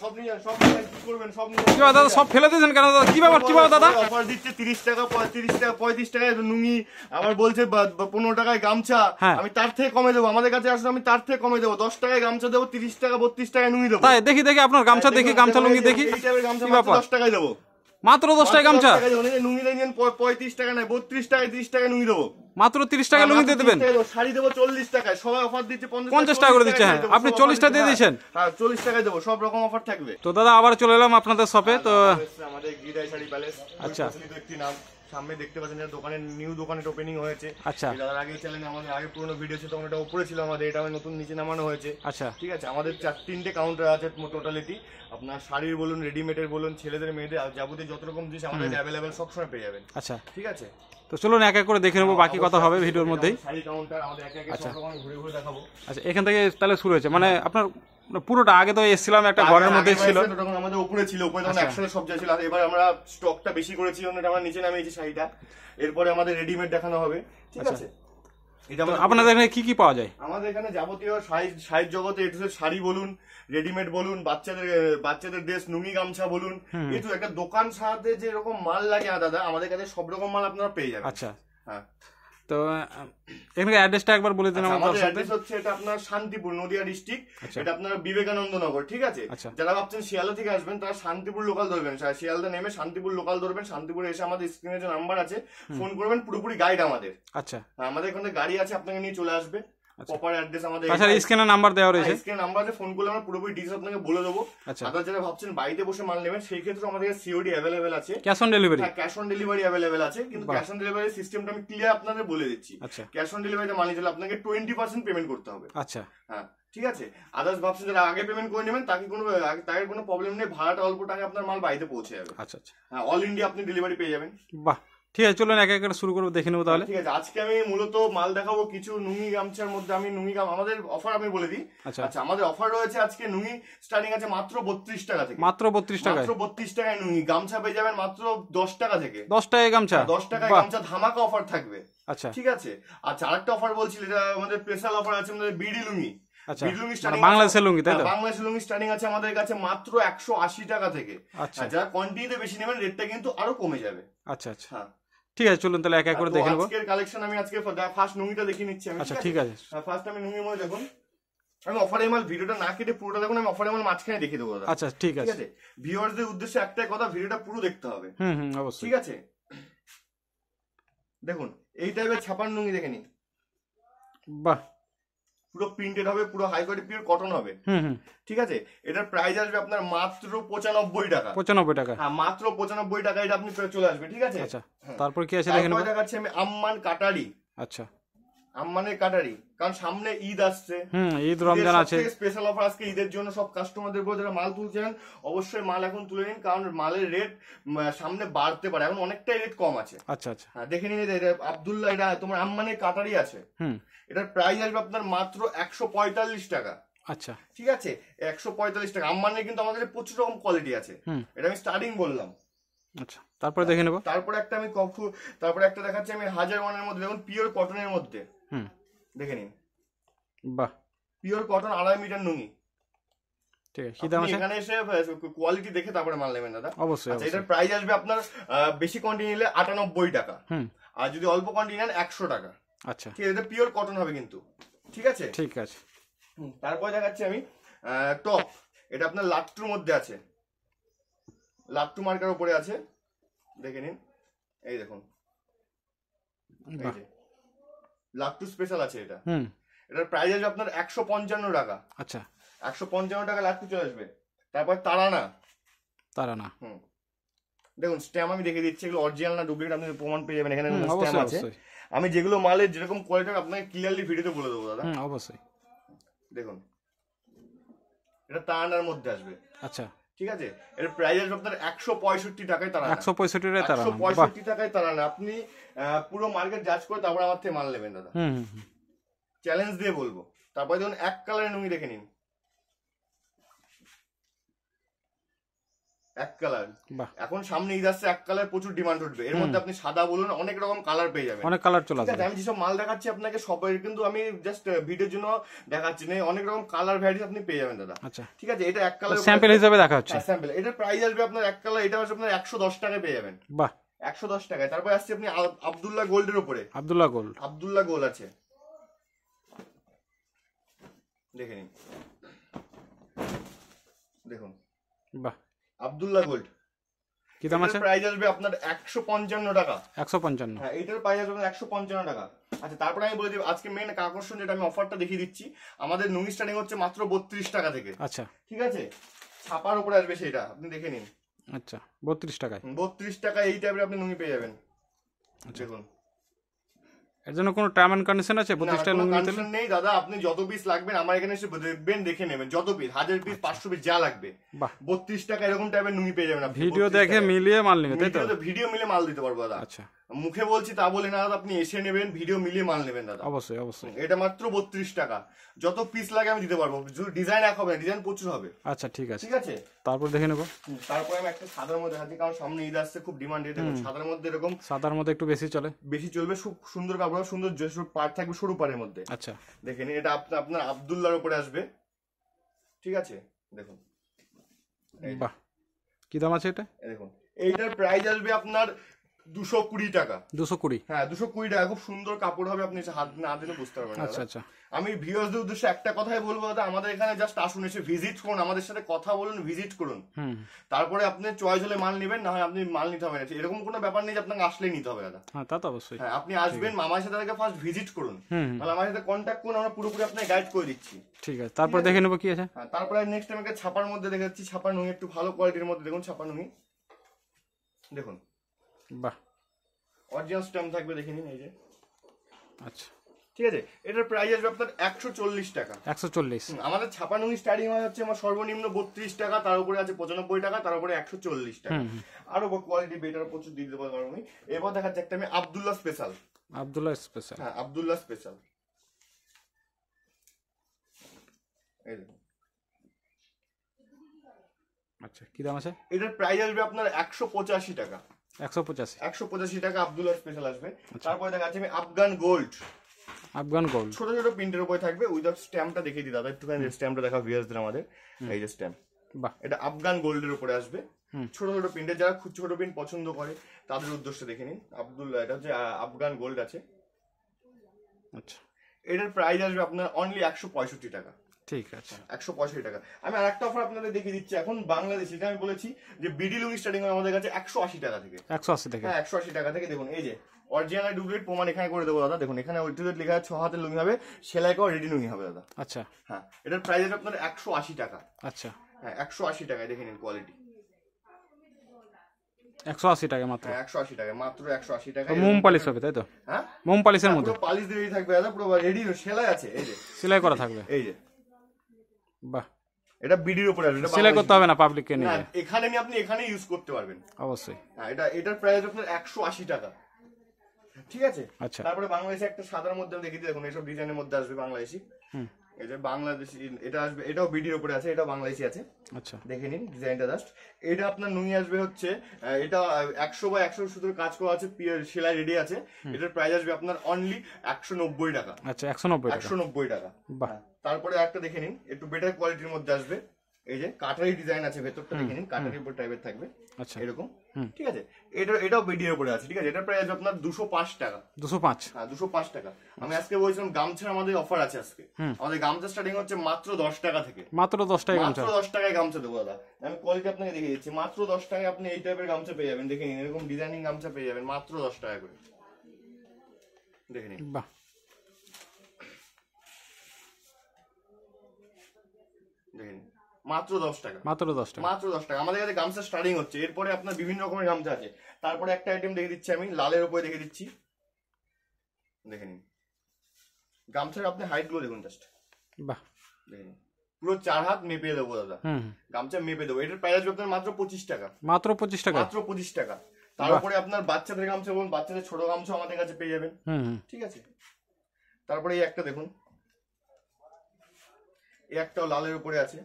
সব নিয়ে সব কি করবেন সব নিয়ে কি দাদা সব ফেলে দিয়েছেন কেন দাদা? কি ব্যাপার কি ব্যাপার দাদা? অফার দিচ্ছে 30 টাকা 35 টাকা 35 টাকায় নুঙ্গি, আবার বলছে 15 টাকায় গামছা। আমি তার থেকে কমে দেবো, আমাদের কাছে আসলে আমি তার থেকে কমে দেবো, 10 টাকায় গামছা দেবো, 30 টাকা 32 টাকায় নুঙ্গি দেবো। তাই দেখি দেখি আপনার গামছা দেখি, গামছা লুঙ্গি দেখি। এই টাইপের গামছা কি ব্যাপার? 10 টাকায় দেবো, মাত্র 10 টাকায় গামছা। নুঙ্গি নিয়ে 35 টাকা নাই 32 টাকায় 30 টাকায় নুঙ্গি দেবো। মাত্র 30 টাকা লুঙ্গি দিয়ে দেবেন। শাড়ি দেবো 40 টাকায়, সবাই অফার দিচ্ছে 50 টাকা করে দিচ্ছে। হ্যাঁ আপনি 40 টাকা দিয়ে দিয়েছেন। হ্যাঁ 40 টাকায় দেবো, সব রকম অফার থাকবে। তো দাদা আবার চলে এলাম আপনাদের শপে। তো আমাদের গিরাই শাড়ি প্যালেস, আচ্ছা একটি নাম সামনে দেখতে পাচ্ছেন, দোকানের নিউ দোকানের ওপেনিং হয়েছে। আচ্ছা এটার আগে চ্যানেলে আমাদের আগে পুরনো ভিডিও ছিল, তখন এটা উপরে ছিল আমাদের, এটা নতুন নিচে নামানো হয়েছে। আচ্ছা ঠিক আছে, আমাদের 3টে কাউন্টার আছে টোটালিটি। আপনার শাড়ির বলুন, রেডিমেডের বলুন, ছেলেদের মেয়েদের যাবতীয় যত রকম জিনিস আমাদের অ্যাভেলেবেল সবসময় পেয়ে যাবেন। আচ্ছা ঠিক আছে, তো চলুন এক এক করে দেখে নেবো, বাকি কথা হবে ভিডিওর মধ্যেই। শাড়ি কাউন্টার আমাদের এক এক সব রকম ঘুরে ঘুরে দেখাবো। আচ্ছা এখান থেকে তাহলে শুরু হয়েছে, মানে আপনার পুরোটা আগে তো এসেছিলাম একটা ঘরের মধ্যে ছিল, তখন আমাদের উপরে ছিল, উপরে তখন একসাথে সব যা ছিল। এবার আমরা স্টকটা বেশি করেছি, আমরা নিচে নামিয়েছি শাড়িটা। এরপরে আমাদের রেডিমেড দেখানো হবে। ঠিক আছে, আপনাদের এখানে কি কি পাওয়া যায়? আমাদের এখানে যাবতীয় সাইজ জগতে শাড়ি বলুন, রেডিমেড বলুন, বাচ্চাদের ড্রেস, নুঙ্গি গামছা বলুন, কিন্তু একটা দোকান সারাতে যে রকম মাল লাগে দাদা, আমাদের কাছে সব রকম মাল আপনারা পেয়ে যাবেন। আচ্ছা হ্যাঁ, তো এখানে অ্যাড্রেসটা একবার বলে দিন আমাদের। আমাদের অ্যাড্রেস হচ্ছে, এটা আপনার শান্তিপুর, নদিয়া ডিস্ট্রিক্ট। এটা আপনার বিবেকানন্দ নগর। ঠিক আছে, যারা ভাবছেন শিয়ালদা থেকে আসবেন তারা শান্তিপুর লোকাল ধরবেন, শিয়ালদা নেমে শান্তিপুর লোকাল ধরবেন। শান্তিপুরে এসে আমাদের স্ক্রিনে যে নাম্বার আছে ফোন করবেন, পুরোপুরি গাইড আমাদের। আচ্ছা, আমাদের এখানে গাড়ি আছে, আপনাকে নিয়ে চলে আসবে। প্রপার অ্যাড্রেস আমাদের, তাছাড়া স্ক্রিনে নাম্বার দেওয়া রয়েছে, স্ক্রিনে নাম্বারে ফোন করলে আমরা পুরোপুরি ডিটেইলস আপনাকে বলে দেবো। আদার যারা ভাবছেন বাড়িতে বসে মাল নেবেন, সেই ক্ষেত্রে আমাদের সিওডি অ্যাভেলেবেল আছে, ক্যাশ অন ডেলিভারি। হ্যাঁ ক্যাশ অন ডেলিভারি অ্যাভেলেবেল আছে, কিন্তু ক্যাশ অন ডেলিভারি সিস্টেমটা আমি ক্লিয়ার আপনাদের বলে দিচ্ছি। ক্যাশ অন ডেলিভারিতে মাল নিতে হলে আপনাকে 20% পেমেন্ট করতে হবে। আচ্ছা হ্যাঁ ঠিক আছে, আদার্স ভাবছেন যারা আগে পেমেন্ট করে নেবেন তাকে কোনো প্রবলেম নেই, ভাড়াটা অল্প টাকা আপনার মাল বাড়িতে পৌঁছে যাবে। আচ্ছা আচ্ছা, হ্যাঁ অল ইন্ডিয়া আপনি ডেলিভারি পেয়ে যাবেন। বাহ ঠিক আছে, চলুন এক এক করে শুরু করবো, দেখে নেবো তাহলে। ঠিক আছে, আজকে আমি মূলত মাল দেখাবো কিছু নুঙ্গি গামছার মধ্যে। আমি নুঙ্গি আমাদের অফার আমি বলে দিই। আচ্ছা আমাদের অফার রয়েছে আজকে, নুঙ্গি স্টার্টিং আছে মাত্র 32 টাকা থেকে। মাত্র 32 টাকা, মাত্র 32 টাকায় নুঙ্গি গামছা পেয়ে যাবেন মাত্র 10 টাকা থেকে। 10 টাকায় গামছা, 10 টাকায় গামছা ধামাকা অফার থাকবে। আচ্ছা ঠিক আছে, আচ্ছা আরেকটা অফার বলছি, এটা আমাদের স্পেশাল অফার আছে আমাদের বিডি লুঙ্গি। আচ্ছা বাংলাদেশের লুঙ্গি, তাই তো? বাংলাদেশের লুঙ্গি স্টার্টিং আছে আমাদের কাছে মাত্র 180 টাকা থেকে। আচ্ছা, যারা কোয়ান্টিটিতে বেশি নেবেন রেটটা কিন্তু আরো কমে যাবে। আচ্ছা আচ্ছা, হ্যাঁ ঠিক আছে, চলুন তাহলে এক এক করে দেখে নেবো। আজকের কালেকশন আমি আজকে ফার্স্ট নুঙ্গিটা দেখিয়ে নিচ্ছি আমি। আচ্ছা ঠিক আছে, ফার্স্ট আমি নুঙ্গির মধ্যে দেখুন, আমি অফারে মাল ভিডিওটা না কেটে পুরোটা দেখুন, আমি অফারে মাল মাঝখানে দেখিয়ে দেবো। আচ্ছা ঠিক আছে, ভিউয়ারদের উদ্দেশ্যে একটাই কথা, ভিডিওটা পুরো দেখতে হবে। অবশ্যই। ঠিক আছে, দেখুন এই টাইপের ছাপার নুঙ্গি দেখে নিন, বাহ পুরো প্রিন্টেড হবে, পুরো হাই কোয়ালিটি পিওর কটন হবে। ঠিক আছে, এটার প্রাইস আসবে আপনার মাত্র 95 টাকা। 95 টাকা, হ্যাঁ মাত্র 95 টাকা এটা আপনি চলে আসবে। ঠিক আছে, আচ্ছা তারপর কি আছে দেখেন। দেখাচ্ছি আমি আম্মান কাটারি। আচ্ছা আম্মানের কাটারি, কারণ সামনে ঈদ আসছে, ঈদ রমজান আছে, স্পেশাল অফার আজকে ঈদের জন্য। সব কাস্টমারদের বলে যারা মাল তুলছেন অবশ্যই মাল এখন তুলে নিন, কারণ মালের রেট সামনে বাড়তে পারে, এখন অনেকটাই রেট কম আছে। আচ্ছা আচ্ছা, হ্যাঁ দেখে নিন, আব্দুল্লাহ এটা তোমার আম্মানের কাটারি আছে। এটার প্রাইস আসবে আপনার মাত্র 145 টাকা। আচ্ছা ঠিক আছে, 145 টাকা। আম্মানের কিন্তু আমাদের প্রচুর রকম কোয়ালিটি আছে, এটা আমি স্টার্টিং বললাম। আচ্ছা তারপরে দেখে নেবো। তারপরে একটা আমি তারপরে একটা দেখাচ্ছি আমি 1001 মধ্যে, দেখুন পিওর কটনের মধ্যে, দেখে নিন। বাহ, পিওর কটন 2.5 মিটার নুঙ্গি। ঠিক আছে, কি দাম আছে? এখানে এসে কোয়ালিটি দেখে তারপরে মাল নেবেন দাদা। অবশ্যই। আচ্ছা এটার প্রাইস আসবে আপনার বেশি কোয়ান্টিটি নিলে 98 টাকা, আর যদি অল্প কোয়ান্টিটি নেন 100 টাকা। আচ্ছা ঠিক আছে, এটা পিওর কটন হবে কিন্তু। ঠিক আছে ঠিক আছে, তারপরে দেখাচ্ছি আমি টপ, এটা আপনার লাট্টুর মধ্যে আছে, লাট্টু মার্কার উপরে আছে, দেখে নিন। এই দেখুন লাট্টু স্পেশাল আছে এটা। এটার প্রাইস আসবে আপনার 155 টাকা। আচ্ছা 155 টাকা লাট্টু চলে আসবে। তারপর তারানা, তারানা দেখুন স্ট্যাম্প আমি দেখে দিচ্ছি, এগুলো অরিজিনাল না ডুপ্লিকেট আপনি প্রমাণ পেয়ে যাবেন, এখানে স্ট্যাম্প আছে। আমি যেগুলো মালের যেরকম কোয়ালিটি আপনাকে ক্লিয়ারলি ভিডিওতে বলে দেবো দাদা। অবশ্যই। দেখুন এটা তারানার মধ্যে আসবে। আচ্ছা ঠিক আছে, এর প্রাইস আসবে আপনার 165 টাকায় তারানা। 165 টাকায় তারানা। আপনি পুরো মার্কেট জাজ করে তারপর আমার থেকে মাল নেবেন দাদা, চ্যালেঞ্জ দিয়ে বলবো। তারপরে দেখুন এক কালারের নুঙ্গি দেখে নিন, এক কালার। এখন সামনে ঈদ আসছে, এক কালার প্রচুর ডিমান্ড উঠবে। এর মধ্যে আপনি সাদা বলুন, অনেক রকম কালার পেয়ে যাবেন, অনেক কালার চলে আসবে। আমি যেসব মাল দেখাচ্ছি আপনাকে সবাই কিন্তু আমি জাস্ট ভিডিওর জন্য দেখাচ্ছি না, অনেক রকম কালার ভ্যারাইটি আপনি পেয়ে যাবেন দাদা। আচ্ছা ঠিক আছে, এটা এক কালার স্যাম্পল হিসেবে দেখা হচ্ছে। স্যাম্পল। এটার প্রাইস আসবে আপনার এক কালার, এটা আসবে আপনার 110 টাকায় পেয়ে যাবেন। বাহ, 110 টাকায়। তারপর আসছে আপনি আব্দুল্লাহ গোল্ডের উপরে। আব্দুল্লাহ গোল্ড আছে, দেখে নিন, দেখুন। বাহ, আব্দুল্লাহ গোল্ড। কি দাম আছে? প্রাইস আসবে আপনার 155 টাকা। 155? হ্যাঁ, এটার প্রাইস আসবে 155 টাকা। আচ্ছা, তারপরে আমি বলে দিই আজকে মেন আকর্ষণ যেটা আমি অফারটা দেখিয়ে দিচ্ছি, আমাদের নুঙ্গি স্টার্টিং হচ্ছে মাত্র 32 টাকা থেকে। আচ্ছা, ঠিক আছে, ছাপার উপরে আসবে সেটা, আপনি দেখে নিন। আচ্ছা, 32 টাকায়? 32 টাকা এই টাইপের আপনি নুঙ্গি পেয়ে যাবেন। দেখুন, এর জন্য কোনো টার্ম এন্ড কন্ডিশন আছে? 32 টাকা নুঙ্গি নিতে নেই দাদা, আপনি যত পিস লাগবেন আমার এখানে এসে দেখবেন, দেখে নেবেন, যত পিস, 1000 পিস 500 পিস যা লাগবে। 32 টাকা এরকম টাইপের নুঙ্গি পেয়ে যাবেন। ভিডিও দেখে মিলিয়ে মাল নেবেন, তাই তো? ভিডিও মিলে মাল দিতে পারবো দাদা। আচ্ছা, মুখে বলছি তা বলে না দাদা, আপনি এসে নেবেন, ভিডিও মিলিয়ে মাল নেবেন দাদা। অবশ্যই অবশ্যই। এটা মাত্র 32 টাকা, যত পিস লাগে আমি দিতে পারবো। ডিজাইন এক হবে না, ডিজাইন প্রচুর হবে। আচ্ছা, ঠিক আছে, ঠিক আছে। তারপর দেখে নেবো। তারপরে আমি একটা সাদার মধ্যে দেখাচ্ছি, কারণ সামনে ঈদ আসছে, খুব ডিমান্ড। দেখুন, সাদার মধ্যে এরকম, সাদার মধ্যে একটু বেশি চলবে, খুব সুন্দর কাপড়, সুন্দর পাড় থাকবে, সরু পাড়ের মধ্যে। আচ্ছা, দেখেন, এটা আপনার আব্দুল্লাহর উপরে আসবে। ঠিক আছে, দেখুন। বাহ, কি দাম আছে এটা? দেখুন, এইটার প্রাইস আসবে আপনার 220 টাকা। 220? হ্যাঁ, 220 টাকা। খুব সুন্দর কাপড় হবে, আপনি হাত না দিলে বুঝতে পারবেন না। আচ্ছা আচ্ছা, আমি ভিউয়ারদের উদ্দেশ্যে একটা কথাই বলবো দাদা, আমাদের এখানে জাস্ট আসুন, এসে ভিজিট করুন, আমাদের সাথে কথা বলুন, ভিজিট করুন। তারপরে আপনি চয়েস হলে মাল নেবেন, না হয় আপনি মাল নিতে হবে না। এরকম কোনো ব্যাপার নেই যে আপনাকে আসলেই নিতে হবে দাদা। হ্যাঁ, তা তো অবশ্যই। হ্যাঁ, আপনি আসবেন, মামার সাথে আগে ফার্স্ট ভিজিট করুন, তাহলে আমার সাথে কন্ট্যাক্ট করুন, আমরা পুরোপুরি আপনাকে গাইড করে দিচ্ছি। ঠিক আছে, তারপর দেখে নেবো কি আছে। হ্যাঁ, তারপরে নেক্সট আমাকে ছাপার মধ্যে দেখাচ্ছি, ছাপার নুঙ্গি একটু ভালো কোয়ালিটির মধ্যে। দেখুন, ছাপার নুঙ্গি দেখুন। বাহ, অরিজিনাল স্ট্যাম্প থাকবে, দেখে নিন, এই যে। আচ্ছা, ঠিক আছে, এটার প্রাইস আসবে আপনার 140 টাকা। 140? আমাদের ছাপা নুঙ্গি স্টার্টিং হয় হচ্ছে আমার সর্বনিম্ন 32 টাকা, তার উপরে আছে 95 টাকা, তার উপরে 140 টাকা। আরো কোয়ালিটি বেটার প্রচুর দিয়ে দিতে পারবো আমি। এবার দেখাচ্ছি একটা আমি আব্দুল্লাহ স্পেশাল। আব্দুল্লাহ স্পেশাল? হ্যাঁ, আব্দুল্লাহ স্পেশাল। এই দেখুন। আচ্ছা, কি দাম আছে? এটার প্রাইস আসবে আপনার 185 টাকা। 185 টাকা আব্দুল্লাহ স্পেশাল আসবে। তারপরে দেখাচ্ছি আমি আফগান গোল্ড। ছোট ছোট প্রিন্টের উপরে থাকবে, উইদাউট স্ট্যাম্পটা দেখিয়ে দিই দাদা, একটুখানি স্ট্যাম্পটা দেখা ভিউয়ারদের আমাদের। এই যে স্ট্যাম্প, বাহ, এটা আফগান গোল্ডের উপরে আসবে। ছোট ছোট প্রিন্টের, যারা খুব ছোট প্রিন্ট পছন্দ করে তাদের উদ্দেশ্যে দেখে নিন। আব্দুল্লাহ, এটা হচ্ছে আফগান গোল্ড আছে। আচ্ছা, এটার প্রাইস আসবে আপনার অনলি 165 টাকা। ঠিক আছে, 165 টাকা। আমি আর একটা অফার আপনাদের দেখিয়ে দিচ্ছি এখন বাংলাদেশি, এটা আমি বলেছি যে বিডি লুঙ্গি স্টার্টিং হয় আমাদের কাছে 180 টাকা থেকে। 180 থেকে? হ্যাঁ, 180 টাকা থেকে। দেখুন, এই যে অরিজিনাল ডুপ্লিকেট প্রমাণ এখানে করে দেবো দাদা। দেখুন, এখানে ওইটুকুট লেখা আছে 6 হাতের লুঙ্গি হবে, সেলাই করা রেডি লুঙ্গি হবে দাদা। আচ্ছা, হ্যাঁ, এটার প্রাইস আছে আপনার 180 টাকা। আচ্ছা, হ্যাঁ, 180 টাকায় দেখে নিন কোয়ালিটি। 180 টাকা মাত্র? 180 টাকা মাত্র, 180 টাকা। মোম পালিশ হবে, তাই তো? হ্যাঁ, মোম পালিশের মধ্যে পালিশ দিয়ে থাকবে দাদা, পুরো রেডি সেলাই আছে, এই যে সেলাই করা থাকবে। এই যে, বাহ, এটা বিডির উপরে আসবে, সেলাই করতে হবে না পাবলিককে নিয়ে? এখানে নিয়ে আপনি এখানে ইউজ করতে পারবেন অবশ্যই। হ্যাঁ, এটার প্রাইস আপনার 180 টাকা। ঠিক আছে। আচ্ছা, তারপরে বাংলাদেশি একটা সাদার মধ্যে দেখি, দেখুন এইসব ডিজাইনের মধ্যে আসবে বাংলাদেশি। এই যে বাংলাদেশি, এটা আসবে, এটাও বিডির উপরে আছে, এটাও বাংলাদেশি আছে। আচ্ছা, দেখে নিন ডিজাইনটা জাস্ট। এটা আপনার নুঙ্গি আসবে হচ্ছে, এটা 100 বাই 100 সুতোর কাজ করা আছে, সেলাই রেডি আছে। এটার প্রাইস আসবে আপনার অনলি 190 টাকা। আচ্ছা, 190 টাকা। তারপরে একটা দেখে নিন, একটু বেটার কোয়ালিটির মধ্যে আসবে। এই যে কাটারি ডিজাইন আছে, ভেতরটা দেখে নিন, কাটারি উপর টাইপের থাকবে। আচ্ছা, এরকম। ঠিক আছে, এটাও বিডির উপরে আছে। ঠিক আছে, এটার প্রাইস আপনার 205 টাকা। 205? হ্যাঁ, 205 টাকা। আমি আজকে বলছিলাম গামছার আমাদের অফার আছে আজকে। আমাদের গামছা স্টার্টিং হচ্ছে মাত্র 10 টাকা থেকে। মাত্র 10 টাকা? মাত্র 10 টাকায় গামছা দেবো দাদা। আমি কোয়ালিটি আপনাকে দেখিয়ে দিচ্ছি। মাত্র 10 টাকায় আপনি এই টাইপের গামছা পেয়ে যাবেন। দেখে নিন, এরকম ডিজাইনিং গামছা পেয়ে যাবেন মাত্র 10 টাকা করে। দেখে নিন, বাহ, দেখে নিন, মাত্র 10 টাকা। মাত্র 10 টাকা? মাত্র 10 টাকা। আমাদের কাছে গামছা স্টার্টিং হচ্ছে। এরপরে আপনার বিভিন্ন রকমের গামছা আছে। তারপরে একটা আইটেম দেখে দিচ্ছি আমি, লালের উপরে দেখে দিচ্ছি। দেখে নিন, গামছার আপনি হাইট গুলো দেখুন জাস্ট, বাহ, দেখে নিন, পুরো 4 হাত মেপে দেবো দাদা। গামছা মেপে দেবো। এটার প্রাইস আপনার মাত্র 25 টাকা। মাত্র 25 টাকা? মাত্র 25 টাকা। তার উপরে আপনার বাচ্চাদের গামছা বলুন, বাচ্চাদের ছোট গামছা আমাদের কাছে পেয়ে যাবেন। ঠিক আছে। তারপরে এই একটা দেখুন, এই একটাও লালের উপরে আছে।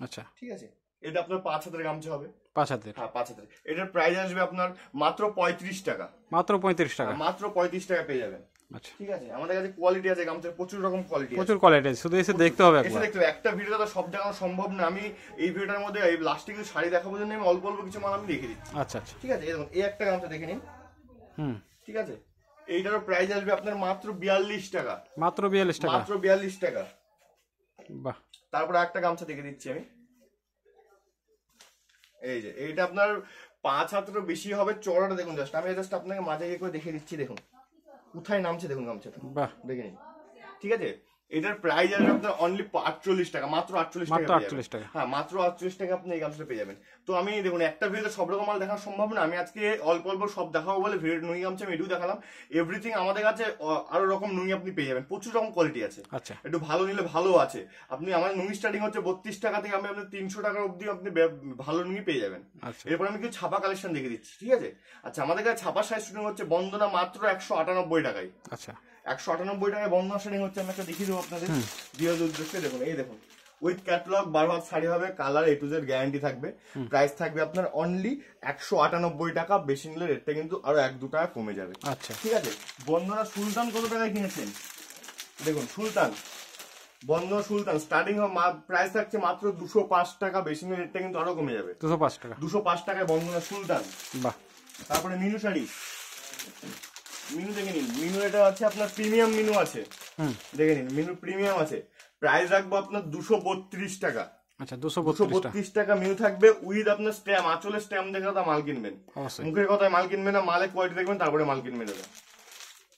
আচ্ছা, ঠিক আছে। এটা আপনার 5 হাতের গামছা হবে। 5 হাতের? হ্যাঁ 5 হাতের। এটার প্রাইস আসবে আপনার মাত্র 35 টাকা। মাত্র 35 টাকা? মাত্র 35 টাকা পেয়ে যাবেন। আচ্ছা ঠিক আছে, আমাদের কাছে কোয়ালিটি আছে গামছার, প্রচুর রকম কোয়ালিটি আছে, প্রচুর কোয়ালিটি আছে, শুধু এসে দেখতে হবে একবার। এসে দেখতে হবে, একটা ভিডিওতে তো সব দেখানো সম্ভব না। আমি এই ভিডিওটার মধ্যে এই লাস্টে কিছু শাড়ি দেখাবো জন্য আমি অল্প অল্প কিছু মাল আমি দেখে দিচ্ছি। আচ্ছা আচ্ছা ঠিক আছে, এই দেখুন এই একটা গামছা দেখে নিন। ঠিক আছে, এইটারও প্রাইস আসবে আপনার মাত্র 42 টাকা। মাত্র 42 টাকা? মাত্র 42 টাকা। বাহ। তারপর একটা গামছা দেখে দিচ্ছি আমি, এই যে এইটা আপনার 5 হাতেরও বেশি হবে, চড়াটা দেখুন জাস্ট, আমি জাস্ট আপনাকে মাঝে গিয়ে করে দেখে দিচ্ছি, দেখুন কোথায় নামছে, দেখুন গামছাটা। বাহ, দেখে নিন। ঠিক আছে, এটার প্রাইস আসবে আপনার অনলি 48 টাকা, মাত্র 48 টাকা। 48 টাকা? হ্যাঁ মাত্র 48 টাকা আপনি এই গামছাটা পেয়ে যাবেন। তো আমি দেখুন একটা ভিডিওতে সব রকম মাল দেখানো সম্ভব না, আমি আজকে অল্প অল্প সব দেখাবো বলে ভিডিও নুই গামছা আমি এটাও দেখালাম। এভরিথিং আমাদের কাছে আরো রকম নুই আপনি পেয়ে যাবেন, প্রচুর রকম কোয়ালিটি আছে। আচ্ছা, একটু ভালো নিলে ভালো আছে। আপনি আমার নুই স্টার্টিং হচ্ছে 32 টাকা থেকে, আমি আপনার 300 টাকা অবধি আপনি ভালো নুই পেয়ে যাবেন। এরপর আমি কিছু ছাপা কালেকশন দেখে দিচ্ছি। ঠিক আছে, আচ্ছা আমাদের কাছে ছাপা সাইজ শুটিং হচ্ছে বন্দনা মাত্র 198 টাকায়। আচ্ছা 198 টাকায় বন্দনা শাড়ি হচ্ছে, আমি একটা দেখিয়ে দেবো আপনাদের ভিডিওর উদ্দেশ্যে। দেখুন এই দেখুন, উইথ ক্যাটালগ 12 হাত শাড়ি হবে, colour A to Z guarantee থাকবে। প্রাইস থাকবে আপনার অনলি 198 টাকা। বেশি নিলে রেটটা কিন্তু আরো 1-2 টাকা কমে যাবে। আচ্ছা ঠিক আছে, বন্দনা সুলতান কত টাকায় কিনেছেন দেখুন, সুলতান বন্দনা সুলতান স্টার্টিং প্রাইস থাকছে মাত্র 205 টাকা। বেশি নিলে রেটটা কিন্তু আরো কমে যাবে। 205 টাকা? 205 টাকায় বন্দনা সুলতান। বাহ। তারপরে মিনু শাড়ি, মিনু দেখে নিন, মিনু এটা আছে আপনার প্রিমিয়াম মিনু আছে, দেখে নিন মিনু প্রিমিয়াম আছে। প্রাইস রাখবো আপনার 232 টাকা। আচ্ছা 232 টাকা মিনু থাকবে, উইথ আপনার স্ট্যাম্প, আঁচলের স্ট্যাম্প দেখে তো মাল কিনবেন, মুখের কথায় মাল কিনবেন না, মালের কোয়ালিটি দেখবেন তারপরে মাল কিনবেন।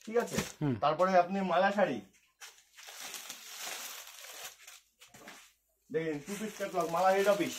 ঠিক আছে, তারপরে আপনি মালা শাড়ি দেখেন, 2 পিস ক্যাটালগ, মালা হেড অফিস,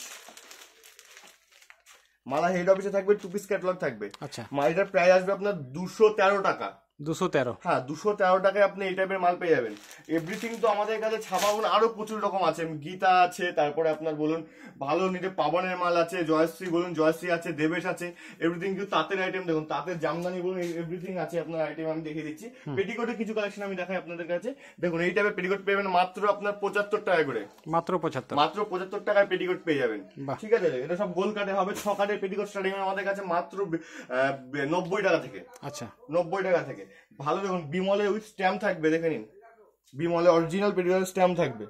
মালা হেড অফিসে থাকবে 2 পিস ক্যাটালগ থাকবে। আচ্ছা মালটার প্রাইস আসবে আপনার 213 টাকা। 213? হ্যাঁ 213 টাকায় আপনি এই টাইপের মাল পেয়ে যাবেন। এভরিথিং তো আমাদের কাছে ছাপাবন আরো প্রচুর রকম আছে, গীতা আছে, তারপরে আপনার বলুন ভালো নিতে পাবনের মাল আছে, জয়শ্রী বলুন জয়শ্রী আছে, দেবেশ আছে, এভরিথিং কিন্তু তাঁতের আইটেম দেখুন, তাঁতের জামদানি বলুন, এভরিথিং আছে আপনার আইটেম আমি দেখিয়ে দিচ্ছি। পেটিকোটে কিছু কালেকশন আমি দেখাই আপনাদের কাছে। দেখুন এই টাইপের পেটিকোট পেয়ে মাত্র আপনার 75 টাকা করে। মাত্র 75? মাত্র 75 টাকায় পেটিকোট পেয়ে যাবেন। ঠিক আছে, এটা সব গোল কাটে হবে, 6 কাটের পেটিকোট স্টার্টিং আমাদের কাছে মাত্র 90 টাকা থেকে। আচ্ছা 90 টাকা থেকে। ভালো দেখুন বিমলের উইথ স্ট্যাম্প থাকবে, দেখে নিন বিমলের অরিজিনাল পেটিকোটের স্ট্যাম্প থাকবে।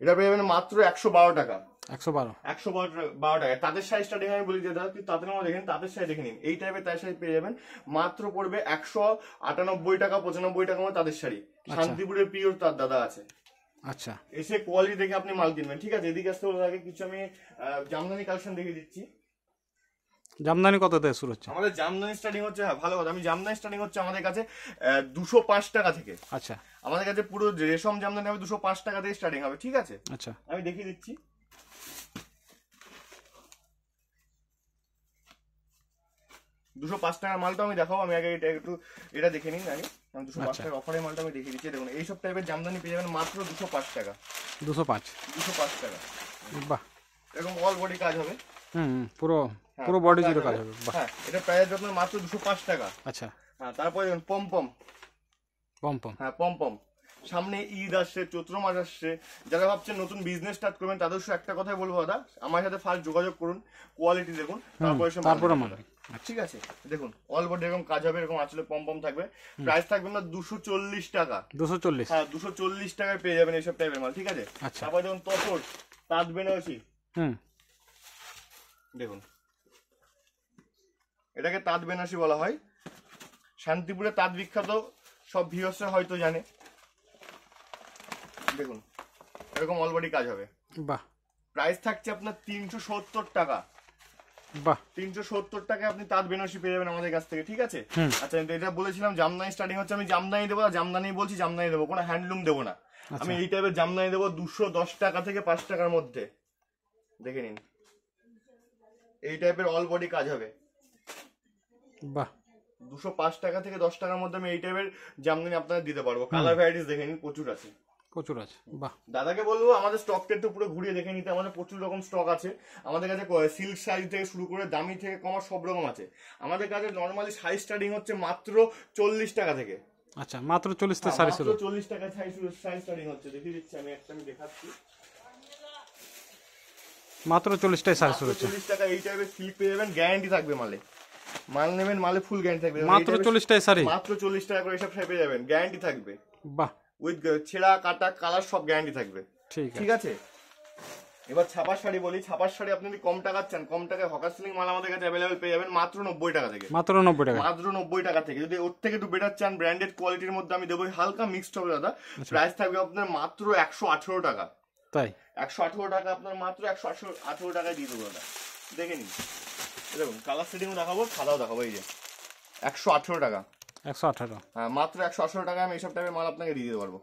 এটা পেয়ে যাবেন মাত্র 112 টাকা। 112 টাকা। তাদের সাইজ স্টার্টিং আমি বলি যে দাদা তাদের মধ্যে দেখেন, তাদের সাইজ দেখে নিন, এই টাইপের তাদের সাইজ পেয়ে যাবেন মাত্র পড়বে 198 টাকা, 95 টাকা মতো তাদের শাড়ি। শান্তিপুরের পিওর তার দাদা আছে। আচ্ছা এসে কোয়ালিটি দেখে আপনি মাল কিনবেন। ঠিক আছে, এদিকে আসতে বলে আগে কিছু আমি জামদানি কালেকশন দেখিয়ে দিচ্ছি। জামদানি কত থেকে শুরু হচ্ছে আমাদের? জামদানি স্টার্টিং হচ্ছে, হ্যাঁ ভালো কথা, আমি জামদানি স্টার্টিং হচ্ছে আমাদের কাছে 205 টাকা থেকে। আচ্ছা আমাদের কাছে পুরো রেশম জামদানি হবে 205 টাকা থেকে স্টার্টিং হবে। ঠিক আছে, আচ্ছা আমি দেখিয়ে দিচ্ছি। 205 টাকার মালটা আমি দেখাবো, আমি আগে এটা দেখে নিন আগে। আমি 205 টাকার অফারের মালটা আমি দেখিয়ে দিচ্ছি। দেখুন এইসব টাইপের জামদানি পেয়ে যাবেন মাত্র 205 টাকা। 205 টাকা। বাহ, এরকম অল বডি কাজ হবে। পুরো বডি জুড়ে কাজ হবে। হ্যাঁ এটা প্রাইস আপনার মাত্র 205 টাকা। আচ্ছা হ্যাঁ তারপরে দেখুন পমপম, হ্যাঁ পমপম। সামনে ঈদ আসছে, চৈত্র মাস আসছে, যারা ভাবছেন নতুন বিজনেস স্টার্ট করবেন তাদের সাথে একটা কথাই বলবো দাদা, আমার সাথে ফার্স্ট যোগাযোগ করুন, কোয়ালিটি দেখুন, তারপরে মানে ঠিক আছে। দেখুন অল বডি এরকম কাজ হবে, এরকম আসলে পমপম থাকবে। প্রাইস থাকবে না 240 টাকা। 240? হ্যাঁ 240 টাকায় পেয়ে যাবেন এইসব টাইপের মাল। ঠিক আছে, তারপরে দেখুন তসর, তাঁত বেনারসি, দেখুন এটাকে তাঁত বেনারসি বলা হয়। শান্তিপুরে তাঁত বিখ্যাত, সব ভিউয়ার্সরা হয়তো জানে। দেখুন এরকম অল বডি কাজ হবে। বাহ, প্রাইস থাকছে আপনার 370 টাকা। বাহ, 370 টাকায় আপনি তাঁত বেনারসি পেয়ে যাবেন আমাদের কাছ থেকে। ঠিক আছে, আচ্ছা এটা বলেছিলাম জামদানি স্টার্টিং হচ্ছে, আমি জামদানি দেবো, জামদানি বলছি জামদানি দেবো, কোনো হ্যান্ডলুম দেবো না। আমি এই টাইপের জামদানি দেবো 210 টাকা থেকে 5 টাকার মধ্যে। দেখে নিন এই টাইপের অল বডি কাজ হবে। বাহ, 205 টাকা থেকে 10 টাকার মধ্যে আমি এই টাইপের জামদানি আপনাদের দিতে পারবো। কালার ভ্যারাইটিস দেখে নিন, প্রচুর আছে। বাহ, দাদাকে বলবো আমাদের স্টকটা একটু পুরো ঘুরিয়ে দেখে নিতে, আমাদের প্রচুর রকম স্টক আছে। আমাদের কাছে সিল্ক সাইজ থেকে শুরু করে দামি থেকে কমা সব রকম আছে। আমাদের কাছে নর্মালি সাইজ স্টার্টিং হচ্ছে মাত্র 40 টাকা থেকে। আচ্ছা মাত্র 40 থেকে শাড়ি শুরু, 40 টাকা সাইজ স্টার্টিং হচ্ছে। দেখিয়ে দিচ্ছি আমি একটা, আমি দেখাচ্ছি। মাত্র 40 টাকায় শাড়ি শুরু হচ্ছে। 40 টাকা এই টাইপের সিল্ক পেয়ে যাবেন, গ্যারান্টি থাকবে মালে। মাল নেবেন, মালে ফুল গ্যারান্টি থাকবে। মাত্র 40 টাকায় শাড়ি, মাত্র 40 টাকা করে এসব শাড়ি পেয়ে যাবেন, গ্যারান্টি থাকবে। বাহ, উইথ ছেঁড়া কাটা কালার সব গ্যারান্টি থাকবে। ঠিক আছে। এবার ছাপার শাড়ি বলি। ছাপার শাড়ি আপনি যদি কম টাকা চান, কম টাকায় হকার সিলিং মাল আমাদের কাছে অ্যাভেলেবেল পেয়ে যাবেন মাত্র 90 টাকা থেকে। মাত্র 90 টাকা, মাত্র 90 টাকা থেকে। যদি ওর থেকে একটু বেটার চান, ব্র্যান্ডেড কোয়ালিটির মধ্যে আমি দেবো, হালকা মিক্সড হবে দাদা। প্রাইস থাকবে আপনার মাত্র 118 টাকা। তাই 118 টাকা আপনার মাত্র 118 টাকায় দিয়ে দেবো দাদা। দেখে নিন, দেখুন কালার সেটিংও দেখাবো, সাদাও দেখাবো। এই যে 118 টাকা, 118। হ্যাঁ মাত্র 118 টাকা আমি এইসব টাইপের মাল আপনাকে দিয়ে দিতে পারবো।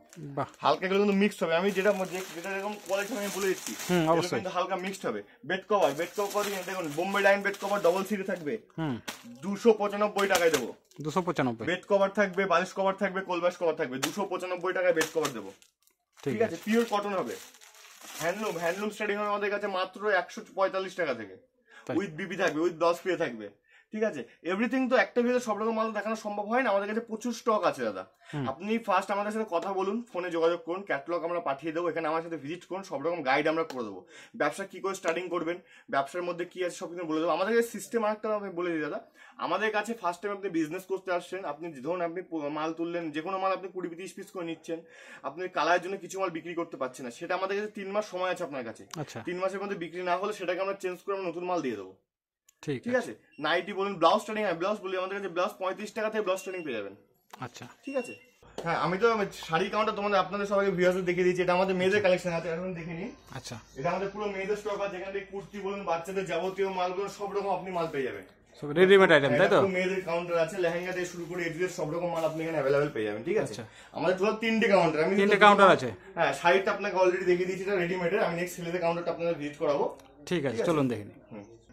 হালকা এগুলো কিন্তু মিক্সড হবে। আমি যেটা এরকম কোয়ালিটি আমি বলে দিচ্ছি, অবশ্যই কিন্তু হালকা মিক্সড হবে। বেড কভার দেখুন, বোম্বে ডাইন বেড কভার ডবল সিটে থাকবে, 295 টাকায় দেবো। 295 বেড কভার থাকবে, বালিশ কভার থাকবে, কোলবাস কভার থাকবে, 295 টাকায় বেড কভার দেবো। ঠিক আছে, পিওর কটন হবে, হ্যান্ডলুম স্টার্টিং হবে আমাদের কাছে মাত্র 145 টাকা থেকে। উইথ বিপি থাকবে, উইথ 10 পে থাকবে। ঠিক আছে, এভরিথিং তো একটা ভিডিও সব রকম মাল দেখানো সম্ভব হয় না, আমাদের কাছে প্রচুর স্টক আছে দাদা। আপনি ফার্স্ট আমাদের সাথে কথা বলুন, ফোনে যোগাযোগ করুন, ক্যাটালগ আমরা পাঠিয়ে দেবো, এখানে আমার সাথে ভিজিট করুন, সব রকম গাইড আমরা করে দেবো। ব্যবসা কি করে স্টার্টিং করবেন, ব্যবসার মধ্যে কি আছে সব কিছু বলে দেবো। আমাদের কাছে সিস্টেম আরেকটা আমি বলে দিই দাদা, আমাদের কাছে ফার্স্ট টাইম আপনি বিজনেস করতে আসছেন, আপনি ধরুন আপনি মাল তুললেন, যে কোনো মাল আপনি 20-30 পিস করে নিচ্ছেন, আপনি কালারের জন্য কিছু মাল বিক্রি করতে পারছেন না, সেটা আমাদের কাছে 3 মাস সময় আছে আপনার কাছে। 3 মাসের মধ্যে বিক্রি না হলে সেটাকে আমরা চেঞ্জ করে আমরা নতুন মাল দিয়ে দেবো। ঠিক আছে, নাইটি বলুন, ব্লাউজ স্টার্টিং, ব্লাউজ বলি আমাদের কাছে ব্লাউজ 35 টাকা থেকে ব্লাউজ স্টার্টিং পেয়ে যাবেন। আচ্ছা, ঠিক আছে। হ্যাঁ, আমি তো শাড়ি কাউন্টার তোমাদের আপনাদের সবাইকে ভিউয়ার্সদের দেখিয়ে দিয়েছি। এটা আমাদের মেয়েদের কালেকশন আছে, এখন দেখে নিন। আচ্ছা, এটা আমাদের পুরো মেয়েদের স্টক আছে, যেখান থেকে কুর্তি বলুন, বাচ্চাদের যাবতীয় মালগুলো সব রকম আপনি মাল পেয়ে যাবেন। সব রেডিমেড আইটেম, তাই তো? মেয়েদের কাউন্টার আছে, লেহেঙ্গা থেকে শুরু করে এড্রেস সব রকম মাল আপনি এখানে অ্যাভেলেবেল পেয়ে যাবেন। ঠিক আছে, আমাদের টোটাল 3টে কাউন্টার। আমি 3টে কাউন্টার আছে। হ্যাঁ, শাড়িটা আপনাকে অলরেডি দেখিয়ে দিয়েছি, এটা রেডিমেডের। আমি নেক্সট ছেলেদের কাউন্টারটা আপনাদের ভিজিট করাবো। ঠিক আছে, চলুন দেখে নিন।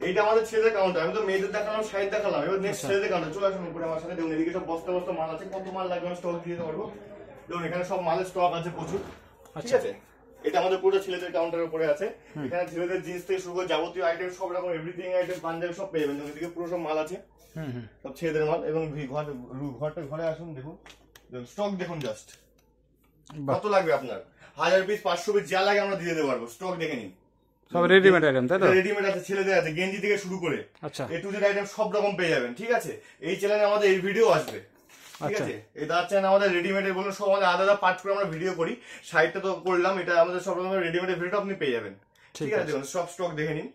এইটা আমাদের ছেলেদের কাউন্টার। আমি তো মেয়েদের দেখালাম, শাড়ি দেখালাম, এবার নেক্সট ছেলেদের কাউন্টার। চলে আসুন উপরে আমার সাথে, দেখুন এদিকে সব বস্তা বস্তা মাল আছে, কত মাল লাগবে আমি স্টক দিয়ে দিতে পারবো। দেখুন এখানে সব মালের স্টক আছে প্রচুর। ঠিক আছে, এটা আমাদের পুরো ছেলেদের কাউন্টারের উপরে আছে। এখানে ছেলেদের জিন্স থেকে শুরু করে যাবতীয় আইটেম সব রকম এভরিথিং আইটেম, পাঞ্জাবি সব পেয়ে যাবেন। এদিকে পুরো সব মাল আছে, সব ছেলেদের মাল। এবং ঘরে আসুন, দেখুন স্টক দেখুন, জাস্ট কত লাগবে আপনার। 1000 পিস 500 পিস যা লাগে আমরা দিয়ে দিতে পারবো। স্টক দেখে নিন, সব রেডিমেড আইটেম, তাই তো? রেডিমেড আছে, ছেলেদের আছে, গেঞ্জি থেকে শুরু করে আচ্ছা এ টু জেড আইটেম সব রকম পেয়ে যাবেন। ঠিক আছে, এই চ্যানেলে আমাদের এই ভিডিও আসবে। ঠিক আছে, এই দাদা চ্যানেল আমাদের রেডিমেডের বলুন সব আমাদের আলাদা পার্ট করে আমরা ভিডিও করি। সাইডটা তো করলাম, এটা আমাদের সব রকমের রেডিমেডের ভিডিও আপনি পেয়ে যাবেন। ঠিক আছে, দেখুন সব স্টক দেখে নিন।